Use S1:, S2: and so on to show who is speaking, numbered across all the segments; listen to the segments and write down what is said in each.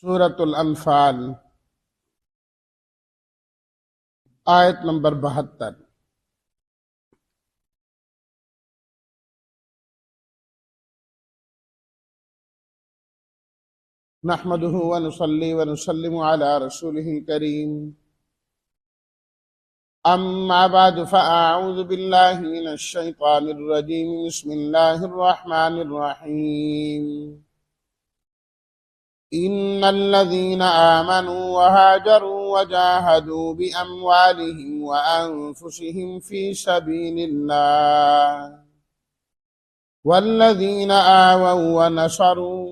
S1: سورۃ الانفال آیت نمبر 72۔ نحمده ونصلي ونسلم على رسوله الكريم، اما بعد فاعوذ بالله من الشيطان الرجيم، بسم الله الرحمن الرحيم۔ ان الذين آمنوا وهاجروا وجاهدوا بأموالهم وأنفسهم في سبيل الله والذين آووا ونصروا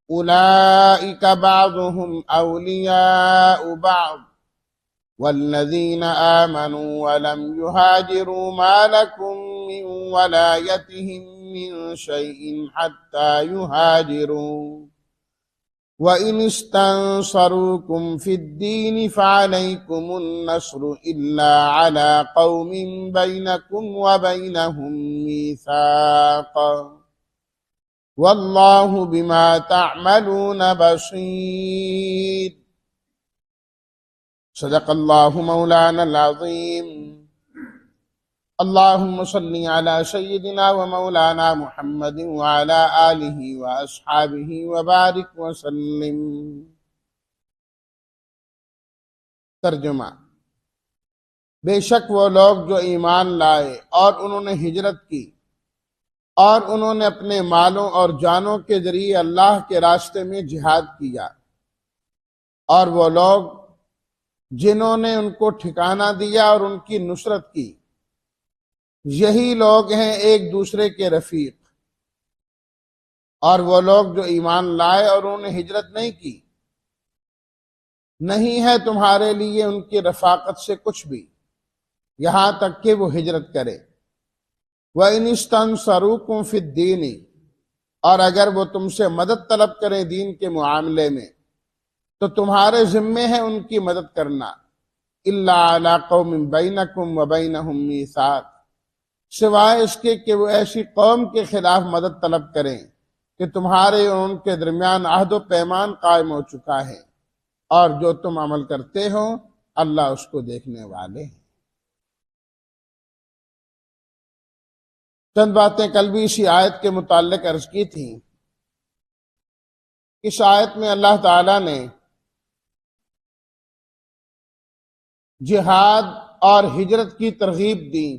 S1: أولئك بعضهم أولياء بعض والذين آمنوا ولم يهاجروا ما لكم من ولايتهم من شيء حتى يهاجروا وَإِنِ اسْتَنصَرُوكُمْ فِي الدِّينِ فَعَلَيْكُمُ النَّصْرُ إِلَّا عَلَى قَوْمٍ بَيْنَكُمْ وَبَيْنَهُم مِّيثَاقٌ وَاللَّهُ بِمَا تَعْمَلُونَ بَصِيرٌ۔ صدق اللہ مولانا العظیم۔ اللہم صلی علی سیدنا و مولانا محمد وعلی آلہ واصحابہ وبارک وسلم۔ ترجمہ: بے شک وہ لوگ جو ایمان لائے اور انہوں نے ہجرت کی اور انہوں نے اپنے مالوں اور جانوں کے ذریعے اللہ کے راستے میں جہاد کیا، اور وہ لوگ جنہوں نے ان کو ٹھکانہ دیا اور ان کی نصرت کی، یہی لوگ ہیں ایک دوسرے کے رفیق۔ اور وہ لوگ جو ایمان لائے اور انہوں نے ہجرت نہیں کی، نہیں ہے تمہارے لیے ان کی رفاقت سے کچھ بھی یہاں تک کہ وہ ہجرت کرے۔ وَإِنِ اسْتَنصَرُوكُمْ فِي الدِّينِ، اور اگر وہ تم سے مدد طلب کریں دین کے معاملے میں تو تمہارے ذمے ہے ان کی مدد کرنا، إِلَّا عَلَىٰ قَوْمٍ بَيْنَكُمْ وَبَيْنَهُمْ مِيثَاقٌ، سوائے اس کے کہ وہ ایسی قوم کے خلاف مدد طلب کریں کہ تمہارے اور ان کے درمیان عہد و پیمان قائم ہو چکا ہے، اور جو تم عمل کرتے ہو اللہ اس کو دیکھنے والے ہیں۔ چند باتیں کل بھی اسی آیت کے متعلق عرض کی تھیں۔ اس آیت میں اللہ تعالیٰ نے جہاد اور ہجرت کی ترغیب دی،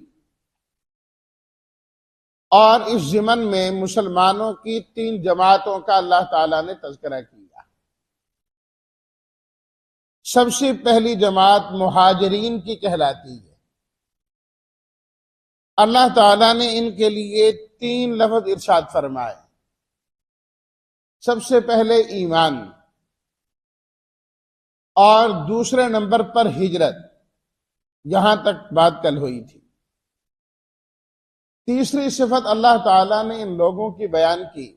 S1: اور اس ضمن میں مسلمانوں کی 3 جماعتوں کا اللہ تعالیٰ نے تذکرہ کیا۔ سب سے پہلی جماعت مہاجرین کی کہلاتی ہے۔ اللہ تعالیٰ نے ان کے لیے 3 لفظ ارشاد فرمائے۔ سب سے پہلے ایمان، اور دوسرے نمبر پر ہجرت، یہاں تک بات کل ہوئی تھی۔ تیسری صفت اللہ تعالیٰ نے ان لوگوں کی بیان کی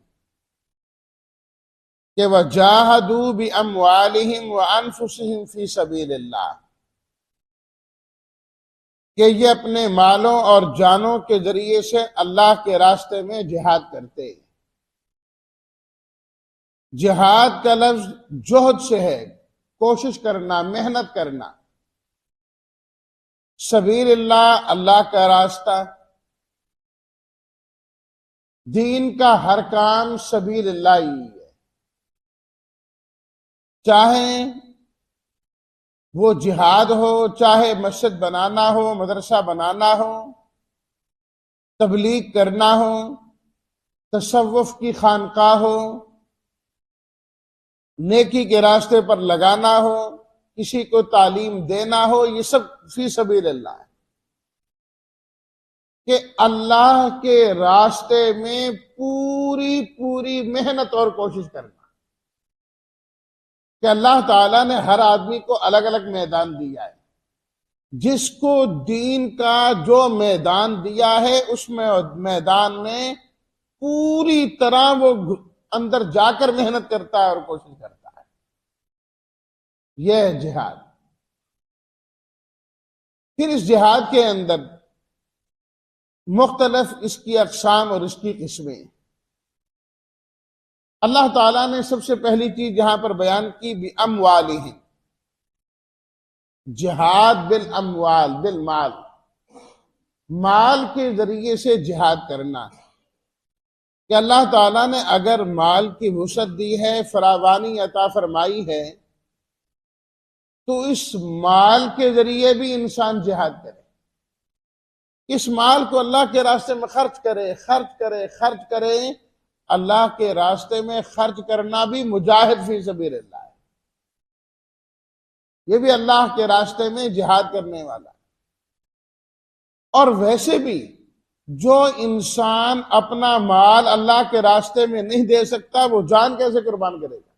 S1: کہ وَجَاهَدُوا بِأَمْوَالِهِمْ وَأَنفُسِهِمْ فِي سَبِيلِ اللَّهِ، کہ یہ اپنے مالوں اور جانوں کے ذریعے سے اللہ کے راستے میں جہاد کرتے ہیں۔ جہاد کا لفظ جہد سے ہے، کوشش کرنا، محنت کرنا۔ سبیل اللہ، اللہ کا راستہ، دین کا ہر کام سبیل اللہ ہی ہے، چاہے وہ جہاد ہو، چاہے مسجد بنانا ہو، مدرسہ بنانا ہو، تبلیغ کرنا ہو، تصوف کی خانقاہ ہو، نیکی کے راستے پر لگانا ہو، کسی کو تعلیم دینا ہو، یہ سب فی سبیل اللہ ہے، کہ اللہ کے راستے میں پوری محنت اور کوشش کرنا۔ کہ اللہ تعالیٰ نے ہر آدمی کو الگ الگ میدان دیا ہے، جس کو دین کا جو میدان دیا ہے اس میدان میں پوری طرح وہ اندر جا کر محنت کرتا ہے اور کوشش کرتا ہے۔ یہ ہے جہاد۔ پھر اس جہاد کے اندر مختلف اس کی اقسام اور اس کی قسمیں۔ اللہ تعالیٰ نے سب سے پہلی چیز یہاں پر بیان کی بِأَمْوَالِهِمْ، جہاد بالاموال، بالمال، مال کے ذریعے سے جہاد کرنا، کہ اللہ تعالیٰ نے اگر مال کی وسعت دی ہے، فراوانی عطا فرمائی ہے، تو اس مال کے ذریعے بھی انسان جہاد کرے، اس مال کو اللہ کے راستے میں خرچ کرے، خرچ کرے، خرچ کرے۔ اللہ کے راستے میں خرچ کرنا بھی مجاہد فی سبیل اللہ ہے، یہ بھی اللہ کے راستے میں جہاد کرنے والا ہے۔ اور ویسے بھی جو انسان اپنا مال اللہ کے راستے میں نہیں دے سکتا، وہ جان کیسے قربان کرے گا؟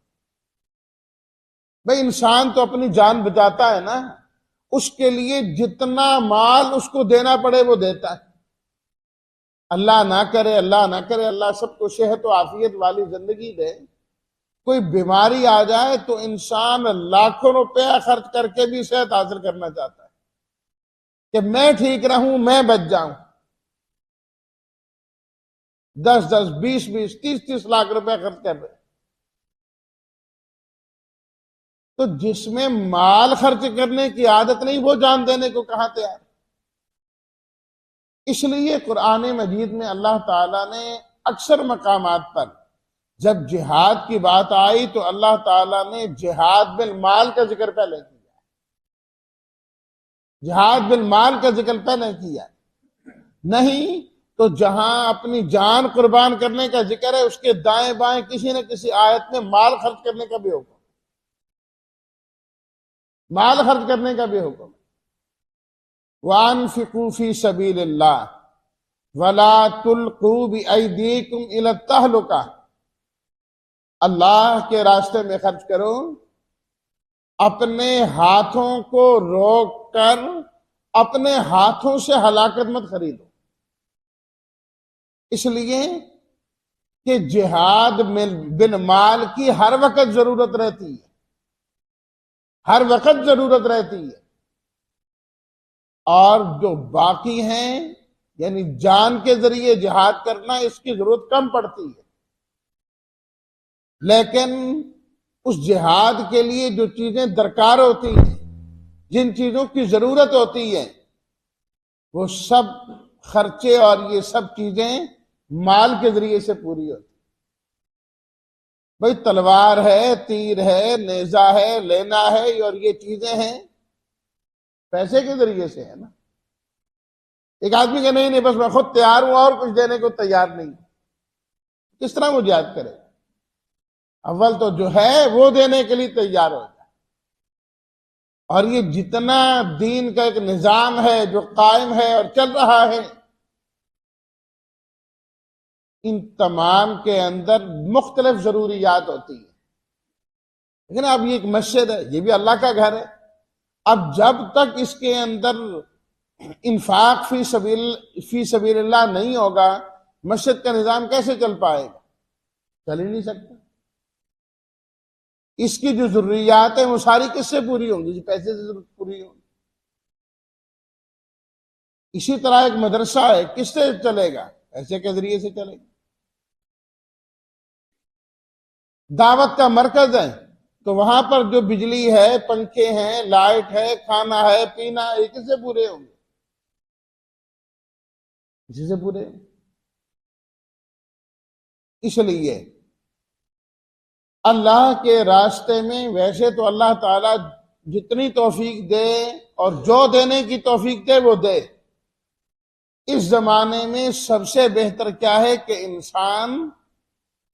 S1: بھئی انسان تو اپنی جان بچاتا ہے نا، اس کے لیے جتنا مال اس کو دینا پڑے وہ دیتا ہے۔ اللہ نہ کرے، اللہ نہ کرے، اللہ سب کو صحت و عافیت والی زندگی دے، کوئی بیماری آ جائے تو انسان لاکھوں روپیہ خرچ کر کے بھی صحت حاصل کرنا چاہتا ہے کہ میں ٹھیک رہوں، میں بچ جاؤں۔ 10 20 30 لاکھ روپے خرچ کر رہے، تو جس میں مال خرچ کرنے کی عادت نہیں، وہ جان دینے کو کہاں تیار؟ اس لیے قرآن مجید میں اللہ تعالیٰ نے اکثر مقامات پر جب جہاد کی بات آئی تو اللہ تعالیٰ نے جہاد بالمال کا ذکر پہلے کیا، جہاد بالمال کا ذکر پہلے کیا، نہیں تو جہاں اپنی جان قربان کرنے کا ذکر ہے اس کے دائیں بائیں کسی نہ کسی آیت میں مال خرچ کرنے کا بھی حکم، مال خرچ کرنے کا بھی حکم۔ وَأَنفِقُوا فِي سَبِيلِ اللَّهِ وَلَا تُلْقُوا بِأَيْدِيكُمْ إِلَى التَّهْلُكَةِ، اللہ کے راستے میں خرچ کرو، اپنے ہاتھوں کو روک کر اپنے ہاتھوں سے ہلاکت مت خریدو، اس لیے کہ جہاد بالمال کی ہر وقت ضرورت رہتی ہے، ہر وقت ضرورت رہتی ہے، اور جو باقی ہیں یعنی جان کے ذریعے جہاد کرنا، اس کی ضرورت کم پڑتی ہے، لیکن اس جہاد کے لیے جو چیزیں درکار ہوتی ہیں، جن چیزوں کی ضرورت ہوتی ہے، وہ سب خرچے اور یہ سب چیزیں مال کے ذریعے سے پوری ہوتی۔ بھئی تلوار ہے، تیر ہے، نیزہ ہے، لینا ہے، اور یہ چیزیں ہیں پیسے کے ذریعے سے ہے نا۔ ایک آدمی کہ نہیں بس میں خود تیار ہوں اور کچھ دینے کو تیار نہیں، کس طرح وہ جہاد کرے؟ اول تو جو ہے وہ دینے کے لیے تیار ہو جائے۔ اور یہ جتنا دین کا ایک نظام ہے جو قائم ہے اور چل رہا ہے، ان تمام کے اندر مختلف ضروریات ہوتی ہیں، لیکن اب یہ ایک مسجد ہے، یہ بھی اللہ کا گھر ہے، اب جب تک اس کے اندر انفاق فی سبیل اللہ نہیں ہوگا، مسجد کا نظام کیسے چل پائے گا؟ چل ہی نہیں سکتا۔ اس کی جو ضروریات ہیں وہ ساری کس سے پوری ہوں گی؟ پیسے سے ضرورت پوری ہوگی۔ اسی طرح ایک مدرسہ ہے، کس سے چلے گا؟ پیسے کے ذریعے سے چلے گا۔ دعوت کا مرکز ہے تو وہاں پر جو بجلی ہے، پنکھے ہیں، لائٹ ہے، کھانا ہے، پینا ہے، یہ کس سے پورے ہوں گے؟ اسی سے پورے۔ اس لیے اللہ کے راستے میں ویسے تو اللہ تعالیٰ جتنی توفیق دے اور جو دینے کی توفیق دے وہ دے، اس زمانے میں سب سے بہتر کیا ہے کہ انسان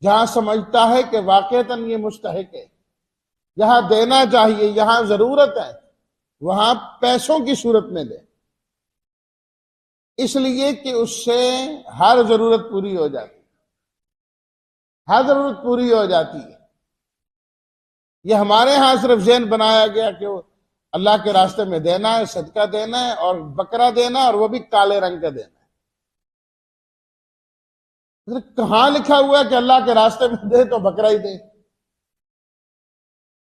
S1: جہاں سمجھتا ہے کہ واقعتاً یہ مستحق ہے، یہاں دینا چاہیے، یہاں ضرورت ہے، وہاں پیسوں کی صورت میں دے، اس لیے کہ اس سے ہر ضرورت پوری ہو جاتی ہے، ہر ضرورت پوری ہو جاتی ہے۔ یہ ہمارے ہاں صرف ذہن بنایا گیا کہ وہ اللہ کے راستے میں دینا ہے، صدقہ دینا ہے، اور بکرا دینا، اور وہ بھی کالے رنگ کا دینا ہے۔ کہاں لکھا ہوا ہے کہ اللہ کے راستے میں دے تو بکرا ہی دے؟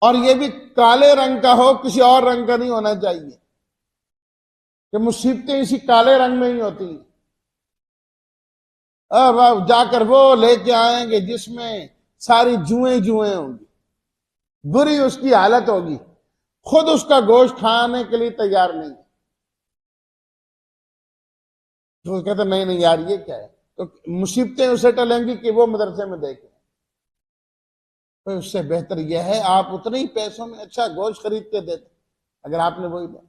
S1: اور یہ بھی کالے رنگ کا ہو، کسی اور رنگ کا نہیں ہونا چاہیے، کہ مصیبتیں اسی کالے رنگ میں ہی ہوتی ہیں۔ جا کر وہ لے کے آئیں گے جس میں ساری جوئیں ہوں گی، بری اس کی حالت ہوگی، خود اس کا گوشت کھانے کے لیے تیار نہیں ہے۔ تو وہ کہتے نہیں یار یہ کیا ہے، تو مصیبتیں اسے ٹلیں گی کہ وہ مدرسے میں دیکھیں۔ تو اس سے بہتر یہ ہے آپ اتنے ہی پیسوں میں اچھا گوشت خرید کے دیتے، اگر آپ نے وہی دیا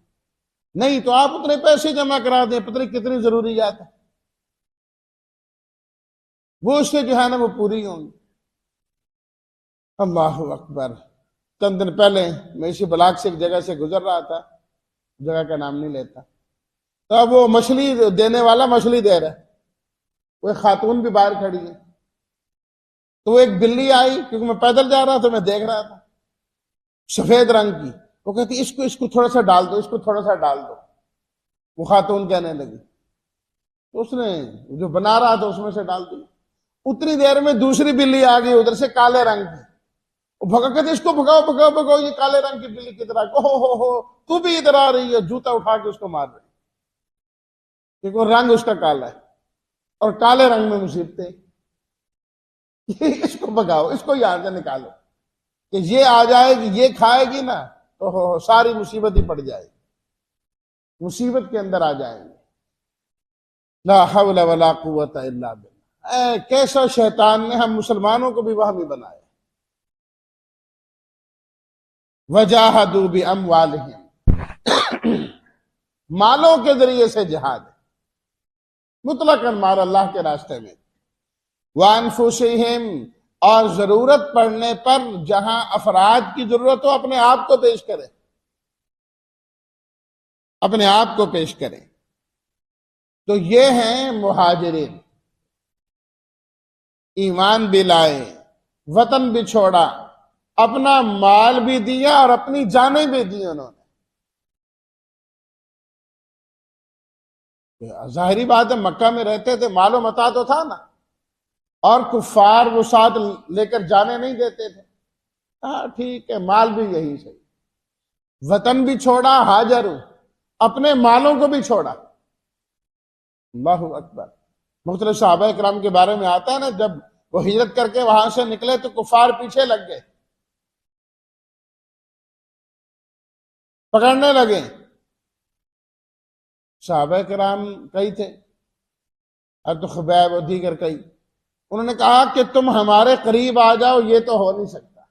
S1: نہیں تو آپ اتنے پیسے جمع کرا دیں، پتہ نہیں کتنی ضروریات ہے، وہ اس سے جو ہے نا وہ پوری ہوں گی۔ اللہ اکبر۔ چند دن پہلے میں اسی بلاک سے ایک جگہ سے گزر رہا تھا، جگہ کا نام نہیں لیتا، تو اب وہ مچھلی دینے والا مچھلی دے رہا ہے، وہ ایک خاتون بھی باہر کھڑی ہے، تو وہ ایک بلی آئی، کیونکہ میں پیدل جا رہا تھا، میں دیکھ رہا تھا، سفید رنگ کی، وہ کہتی اس کو تھوڑا سا ڈال دو، اس کو تھوڑا سا ڈال دو، وہ خاتون کہنے لگی، تو اس نے جو بنا رہا تھا اس میں سے ڈال دی۔ اتنی دیر میں دوسری بلی آ گئی ادھر سے کالے رنگ کی، وہ بھگا کہتے اس کو بھگاؤ بھگاؤ بھگاؤ، یہ کالے رنگ کی بلی کی طرح، ہو تو بھی ادھر آ رہی ہے، جوتا اٹھا کے اس کو مار رہی، کیونکہ وہ رنگ اس کا کالا ہے، اور کالے رنگ میں مصیبتیں، اس کو بھگاؤ، اس کو یہاں سے نکالو، کہ یہ آ جائے گی، یہ کھائے گی نا تو ساری مصیبت ہی پڑ جائے گی، مصیبت کے اندر آ جائیں گے۔ لا حول ولا قوت الا باللہ۔ کیسا شیطان نے ہم مسلمانوں کو بھی وہمی بنایا۔ وجاہدوا باموالہم، مالوں کے ذریعے سے جہاد ہے، مطلقاً مال اللہ کے راستے میں، وانفسہم، اور ضرورت پڑنے پر جہاں افراد کی ضرورت ہو اپنے آپ کو پیش کرے، اپنے آپ کو پیش کریں۔ تو یہ ہیں مہاجرین، ایمان بھی لائے، وطن بھی چھوڑا، اپنا مال بھی دیا اور اپنی جانیں بھی دی انہوں نے۔ ظاہری بات ہے مکہ میں رہتے تھے، مال و متاع تو تھا نا، اور کفار وہ ساتھ لے کر جانے نہیں دیتے تھے، ہاں ٹھیک ہے مال بھی یہی صحیح، وطن بھی چھوڑا، ہاجر، اپنے مالوں کو بھی چھوڑا۔ اللہ اکبر۔ مختلف صحابہ اکرام کے بارے میں آتا ہے نا، جب وہ ہجرت کر کے وہاں سے نکلے تو کفار پیچھے لگ گئے، پکڑنے لگے۔ صحابہ کرام کئی تھے، ابو خبیب اور دیگر کئی، انہوں نے کہا کہ تم ہمارے قریب آ جاؤ، یہ تو ہو نہیں سکتا،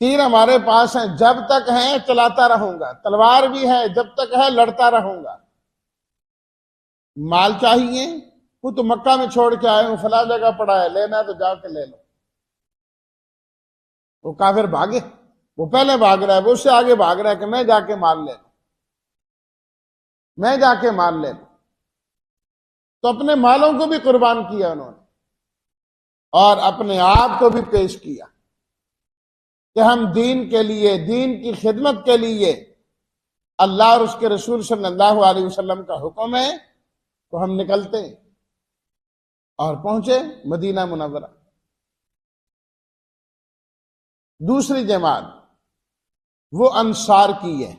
S1: تیر ہمارے پاس ہیں، جب تک ہیں چلاتا رہوں گا، تلوار بھی ہے، جب تک ہے لڑتا رہوں گا۔ مال چاہیے، وہ تو مکہ میں چھوڑ کے آئے ہوں، فلاں جگہ پڑا ہے، لینا ہے تو جا کے لے لو۔ وہ کافر بھاگے، وہ پہلے بھاگ رہا ہے، وہ اس سے آگے بھاگ رہا ہے کہ میں جا کے مال لے لوں، میں جا کے مال لے لوں۔ تو اپنے مالوں کو بھی قربان کیا انہوں نے، اور اپنے آپ کو بھی پیش کیا کہ ہم دین کے لیے، دین کی خدمت کے لیے، اللہ اور اس کے رسول صلی اللہ علیہ وسلم کا حکم ہے تو ہم نکلتے ہیں، اور پہنچے مدینہ منورہ۔ دوسری جماعت وہ انصار کی ہے،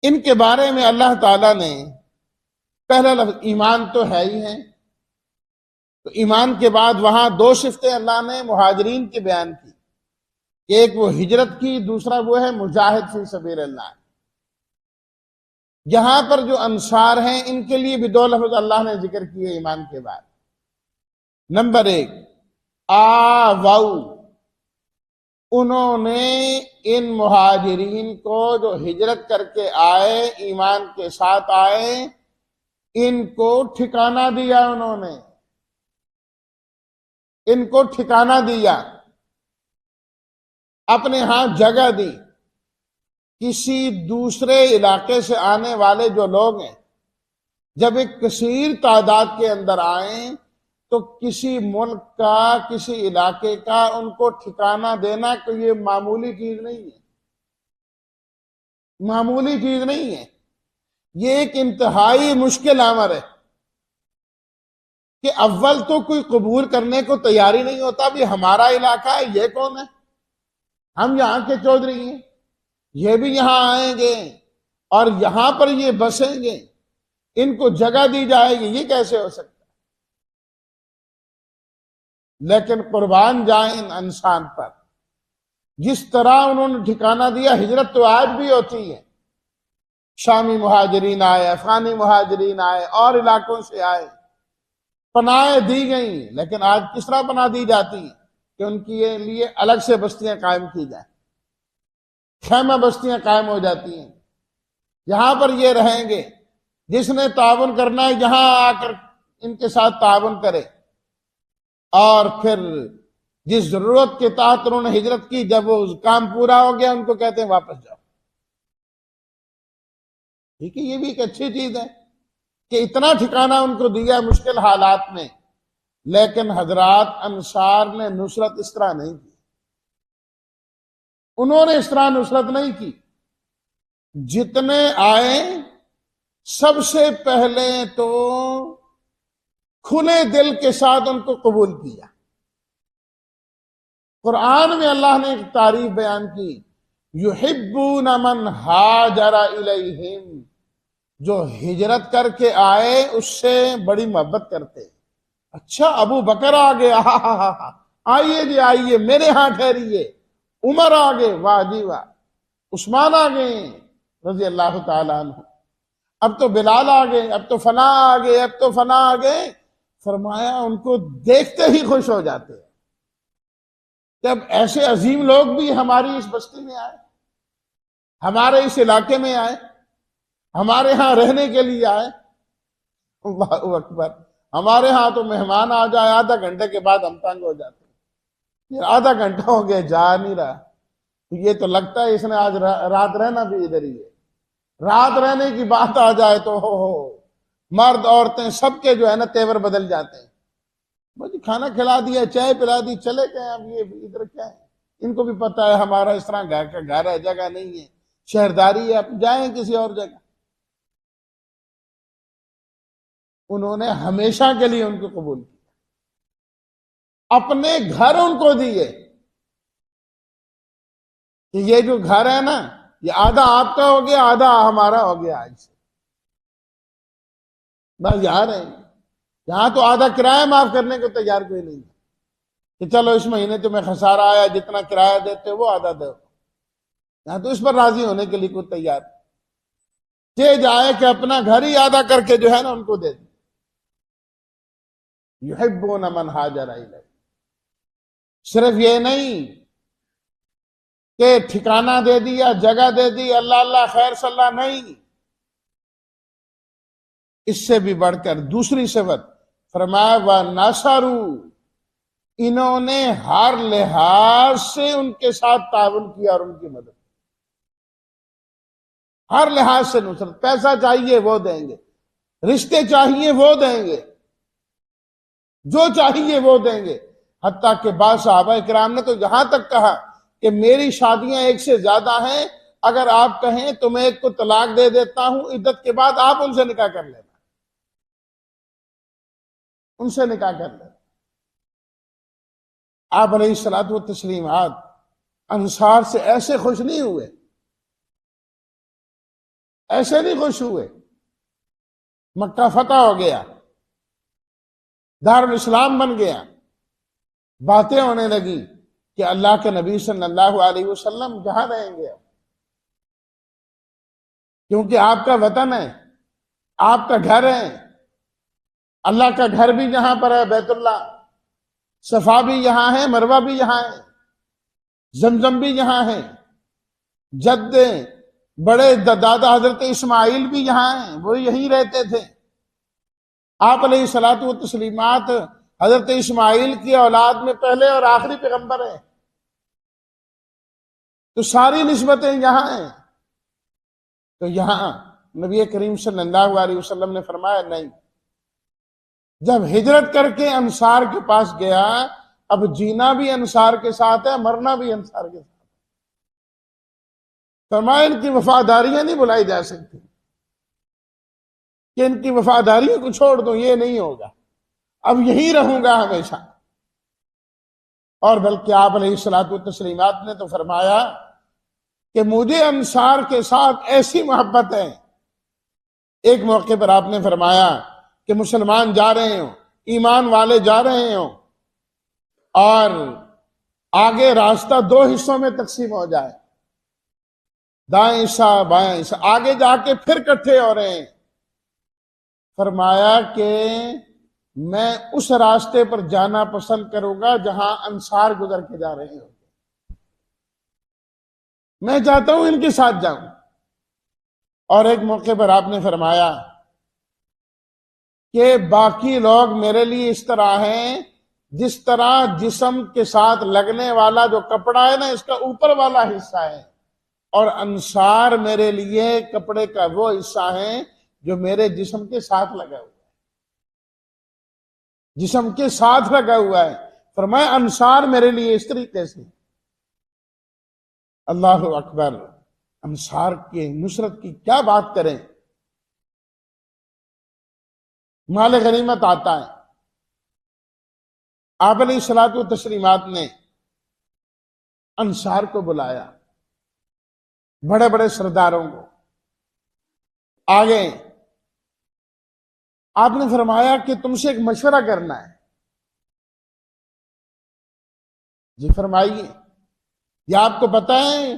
S1: ان کے بارے میں اللہ تعالیٰ نے پہلا لفظ ایمان تو ہے ہی ہے، تو ایمان کے بعد وہاں دو صفتیں اللہ نے مہاجرین کی بیان کی، کہ ایک وہ ہجرت کی، دوسرا وہ ہے مجاہد فی سبیل اللہ۔ یہاں پر جو انصار ہیں ان کے لیے بھی دو لفظ اللہ نے ذکر کیے ایمان کے بعد۔ نمبر ایک، آوَو، انہوں نے ان مہاجرین کو جو ہجرت کر کے آئے، ایمان کے ساتھ آئے، ان کو ٹھکانہ دیا، انہوں نے ان کو ٹھکانہ دیا، اپنے ہاں جگہ دی۔ کسی دوسرے علاقے سے آنے والے جو لوگ ہیں، جب ایک کثیر تعداد کے اندر آئیں تو کسی ملک کا، کسی علاقے کا ان کو ٹھکانہ دینا کہ یہ معمولی چیز نہیں ہے، معمولی چیز نہیں ہے، یہ ایک انتہائی مشکل امر ہے، کہ اول تو کوئی قبول کرنے کو تیاری نہیں ہوتا، بھی ہمارا علاقہ ہے، یہ کون ہے، ہم یہاں کے چودھری ہیں، یہ بھی یہاں آئیں گے اور یہاں پر یہ بسیں گے، ان کو جگہ دی جائے گی، یہ کیسے ہو سکتا ہے؟ لیکن قربان جائیں ان انصار پر، جس طرح انہوں نے ٹھکانہ دیا، ہجرت تو آج بھی ہوتی ہے، شامی مہاجرین آئے، افغانی مہاجرین آئے، اور علاقوں سے آئے، پناہیں دی گئیں، لیکن آج کس طرح پناہ دی جاتی ہے کہ ان کے لیے الگ سے بستیاں قائم کی جائیں، خیمہ بستیاں قائم ہو جاتی ہیں، یہاں پر یہ رہیں گے، جس نے تعاون کرنا ہے یہاں آ کر ان کے ساتھ تعاون کرے، اور پھر جس ضرورت کے تحت انہوں نے ہجرت کی، جب وہ کام پورا ہو گیا ان کو کہتے ہیں واپس جاؤ۔ ٹھیک ہے، یہ بھی ایک اچھی چیز ہے کہ اتنا ٹھکانہ ان کو دیا مشکل حالات میں، لیکن حضرات انصار نے نصرت اس طرح نہیں کی، انہوں نے اس طرح نصرت نہیں کی۔ جتنے آئے سب سے پہلے تو کھلے دل کے ساتھ ان کو قبول کیا۔ قرآن میں اللہ نے ایک تعریف بیان کی، یحبون من ہاجر الیہم، جو ہجرت کر کے آئے اس سے بڑی محبت کرتے۔ اچھا ابو بکر آگے، آئیے جی آئیے میرے ہاں ٹھہریے، عمر آگے، واہ جی واہ، عثمان آگے رضی اللہ تعالیٰ عنہ، اب تو بلال آگے، اب تو فلاں آگے، اب تو فلاں آگے، فرمایا ان کو دیکھتے ہی خوش ہو جاتے ہیں کہ اب ایسے عظیم لوگ بھی ہماری اس بستی میں آئے، ہمارے اس علاقے میں آئے، ہمارے ہاں رہنے کے لیے آئے۔ اللہ اکبر، ہمارے ہاں تو مہمان آ جائے آدھا گھنٹے کے بعد ہم تنگ ہو جاتے ہیں، یہ آدھا گھنٹہ ہو گیا جا نہیں رہا، یہ تو لگتا ہے اس نے آج رات رہنا بھی ادھر ہی ہے، رات رہنے کی بات آ جائے تو ہو مرد عورتیں سب کے جو ہے نا تیور بدل جاتے ہیں، مجھے کھانا کھلا دیا، چائے پلا دی، چلے گئے، اب یہ ادھر کیا ہے، ان کو بھی پتا ہے ہمارا اس طرح گھر کا گھر ہے، جگہ نہیں ہے، شہرداری ہے، اب جائیں کسی اور جگہ۔ انہوں نے ہمیشہ کے لیے ان کو قبول کیا، اپنے گھر ان کو دیے کہ یہ جو گھر ہے نا یہ آدھا آپ کا ہو گیا، آدھا ہمارا ہو گیا آج سے، بس یہاں رہیں گے، یہاں تو آدھا کرایہ معاف کرنے کو تیار کوئی نہیں ہے کہ چلو اس مہینے تمہیں خسارہ آیا، جتنا کرایہ دیتے وہ آدھا دو، یہاں تو اس پر راضی ہونے کے لیے کوئی تیار کہ جائے کہ اپنا گھر ہی آدھا کر کے جو ہے نا ان کو دے دے۔ یحبون من ہاجر الیہ، صرف یہ نہیں کہ ٹھکانہ دے دیا، جگہ دے دی، اللہ اللہ خیر صلی اللہ، نہیں، اس سے بھی بڑھ کر دوسری صفت فرمایا وَنَصَرُوا، انہوں نے ہر لحاظ سے ان کے ساتھ تعاون کیا اور ان کی مدد، ہر لحاظ سے نصرت، پیسہ چاہیے وہ دیں گے، رشتے چاہیے وہ دیں گے، جو چاہیے وہ دیں گے، حتیٰ کہ بعض صحابہ کرام نے تو یہاں تک کہا کہ میری شادیاں ایک سے زیادہ ہیں، اگر آپ کہیں تو میں ایک کو طلاق دے دیتا ہوں، عدت کے بعد آپ ان سے نکاح کر لینا، ان سے نکاح کر لینا۔ آپ علیہ الصلوۃ والتسلیمات انصار سے ایسے خوش نہیں ہوئے، ایسے نہیں خوش ہوئے، مکہ فتح ہو گیا، دار الاسلام بن گیا، باتیں ہونے لگی کہ اللہ کے نبی صلی اللہ علیہ وسلم کہاں رہیں گے، کیونکہ آپ کا وطن ہے، آپ کا گھر ہے، اللہ کا گھر بھی یہاں پر ہے، بیت اللہ، صفا بھی یہاں ہے، مروہ بھی یہاں ہے، زمزم بھی یہاں ہے، جد بڑے دادا حضرت اسماعیل بھی یہاں ہیں، وہ یہیں رہتے تھے، آپ علیہ الصلوۃ والتسلیمات حضرت اسماعیل کی اولاد میں پہلے اور آخری پیغمبر ہیں، تو ساری نسبتیں یہاں ہیں۔ تو یہاں نبی کریم صلی اللہ علیہ وسلم نے فرمایا نہیں، جب ہجرت کر کے انصار کے پاس گیا، اب جینا بھی انصار کے ساتھ ہے، مرنا بھی انصار کے ساتھ، فرمایا ان کی وفاداریاں نہیں بلائی جا سکتی کہ ان کی وفاداریوں کو چھوڑ دو، یہ نہیں ہوگا، اب یہی رہوں گا ہمیشہ۔ اور بلکہ آپ علیہ الصلوۃ والتسلیمات نے تو فرمایا کہ مجھے انصار کے ساتھ ایسی محبت ہے، ایک موقع پر آپ نے فرمایا کہ مسلمان جا رہے ہوں، ایمان والے جا رہے ہوں، اور آگے راستہ دو حصوں میں تقسیم ہو جائے، دائیں حصہ بائیں حصہ، آگے جا کے پھر اکٹھے ہو رہے ہیں۔ فرمایا کہ میں اس راستے پر جانا پسند کروں گا جہاں انصار گزر کے جا رہے ہوں، میں چاہتا ہوں ان کے ساتھ جاؤں۔ اور ایک موقع پر آپ نے فرمایا کہ باقی لوگ میرے لیے اس طرح ہیں جس طرح جسم کے ساتھ لگنے والا جو کپڑا ہے نا، اس کا اوپر والا حصہ ہے، اور انصار میرے لیے کپڑے کا وہ حصہ ہے جو میرے جسم کے ساتھ لگا ہوا ہے، جسم کے ساتھ لگا ہوا ہے۔ فرمایا انصار میرے لیے اس طریقے سے۔ اللہ اکبر، انصار کی نصرت کی کیا بات کریں۔ مال غنیمت آتا ہے، آپ علیہ الصلوۃ والتسلیمات نے انصار کو بلایا، بڑے بڑے سرداروں کو آگے۔ آپ نے فرمایا کہ تم سے ایک مشورہ کرنا ہے۔ جی فرمائیے۔ یہ آپ کو پتہ ہے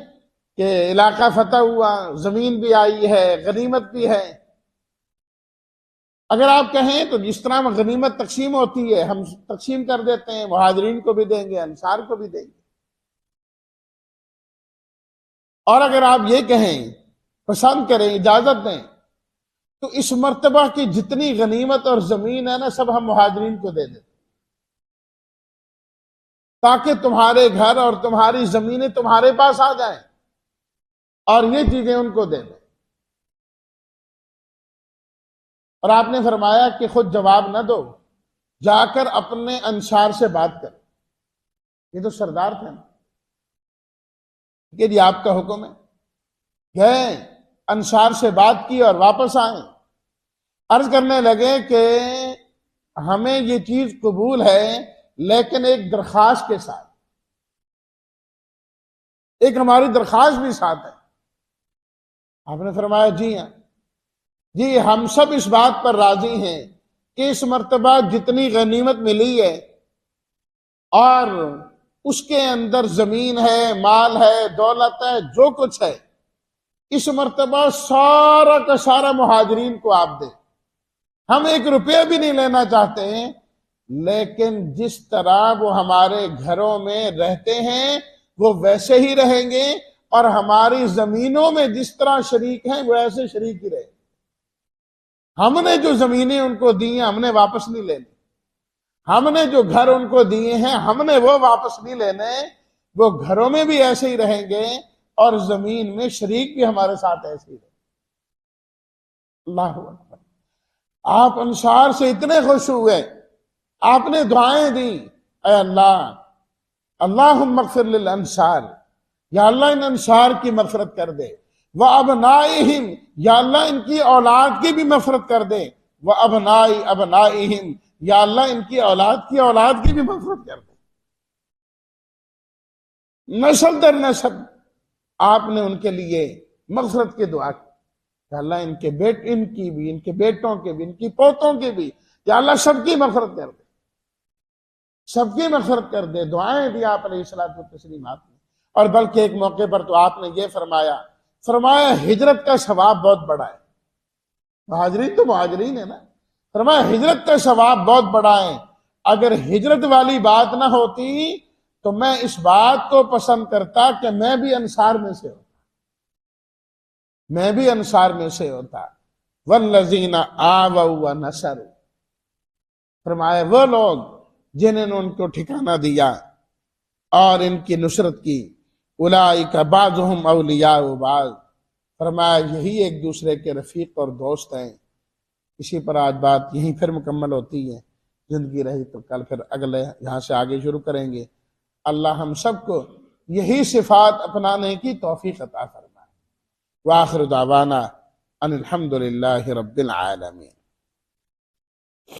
S1: کہ علاقہ فتح ہوا، زمین بھی آئی ہے، غنیمت بھی ہے۔ اگر آپ کہیں تو جس طرح غنیمت تقسیم ہوتی ہے ہم تقسیم کر دیتے ہیں، مہاجرین کو بھی دیں گے، انصار کو بھی دیں گے۔ اور اگر آپ یہ کہیں، پسند کریں، اجازت دیں، تو اس مرتبہ کی جتنی غنیمت اور زمین ہے نا، سب ہم مہاجرین کو دے دیں، تاکہ تمہارے گھر اور تمہاری زمینیں تمہارے پاس آ جائیں، اور یہ چیزیں ان کو دے دیں۔ اور آپ نے فرمایا کہ خود جواب نہ دو، جا کر اپنے انصار سے بات کر۔ یہ تو سردار تھے نا، کہ جی آپ کا حکم ہے۔ گئے، انصار سے بات کی اور واپس آئے، عرض کرنے لگے کہ ہمیں یہ چیز قبول ہے، لیکن ایک درخواست کے ساتھ، ایک ہماری درخواست بھی ساتھ ہے۔ آپ نے فرمایا جی ہاں، جی ہم سب اس بات پر راضی ہیں کہ اس مرتبہ جتنی غنیمت ملی ہے اور اس کے اندر زمین ہے، مال ہے، دولت ہے، جو کچھ ہے، اس مرتبہ سارا کا سارا مہاجرین کو آپ دیں۔ ہم ایک روپیہ بھی نہیں لینا چاہتے ہیں، لیکن جس طرح وہ ہمارے گھروں میں رہتے ہیں وہ ویسے ہی رہیں گے، اور ہماری زمینوں میں جس طرح شریک ہیں وہ ایسے شریک ہی رہیں گے۔ ہم نے جو زمینیں ان کو دی ہیں ہم نے واپس نہیں لینے، ہم نے جو گھر ان کو دیے ہیں ہم نے وہ واپس نہیں لینے، وہ گھروں میں بھی ایسے ہی رہیں گے اور زمین میں شریک بھی ہمارے ساتھ ایسے ہی رہیں گے۔ اللہ اکبر۔ آپ انصار سے اتنے خوش ہوئے، آپ نے دعائیں دی، اے اللہ، اللہم اغفر للانصار، یا اللہ ان انصار کی مغفرت کر دے، وَأَبْنَائِهِمْ، یا اللہ ان کی اولاد کی بھی مغفرت کر دے، وَأَبْنَائِ أَبْنَائِهِمْ، یا اللہ ان کی اولاد کی بھی مغفرت کر دے۔ نسل در نسل آپ نے ان کے لیے مغفرت کی دعا کی، یا اللہ ان کی بھی، ان کے بیٹوں کے بھی، ان کی پوتوں کے بھی، یا اللہ سب کی مغفرت کر دے، سب کی مغفرت کر دے۔ دعائیں دی آپ علیہ الصلوۃ والتسلیمات نے۔ اور بلکہ ایک موقع پر تو آپ نے یہ فرمایا ہجرت کا ثواب بہت بڑا ہے۔ مہاجرین تو مہاجرین ہے نا، فرمایا ہجرت کا ثواب بہت بڑا ہے، اگر ہجرت والی بات نہ ہوتی تو میں اس بات کو پسند کرتا کہ میں بھی انصار میں سے ہوتا، میں بھی انصار میں سے ہوتا۔ والذین آووا ونصروا، فرمایا وہ لوگ جنہوں نے ان کو ٹھکانہ دیا اور ان کی نصرت کی، اولئک بعضهم اولیاء بعض، فرمایا یہی ایک دوسرے کے رفیق اور دوست ہیں۔ اسی پر آج بات یہیں پھر مکمل ہوتی ہے، زندگی رہی تو کل پھر اگلے یہاں سے آگے شروع کریں گے۔ اللہ ہم سب کو یہی صفات اپنانے کی توفیق عطا فرمائے۔ وآخر دعوانا ان الحمد للہ رب العالمین۔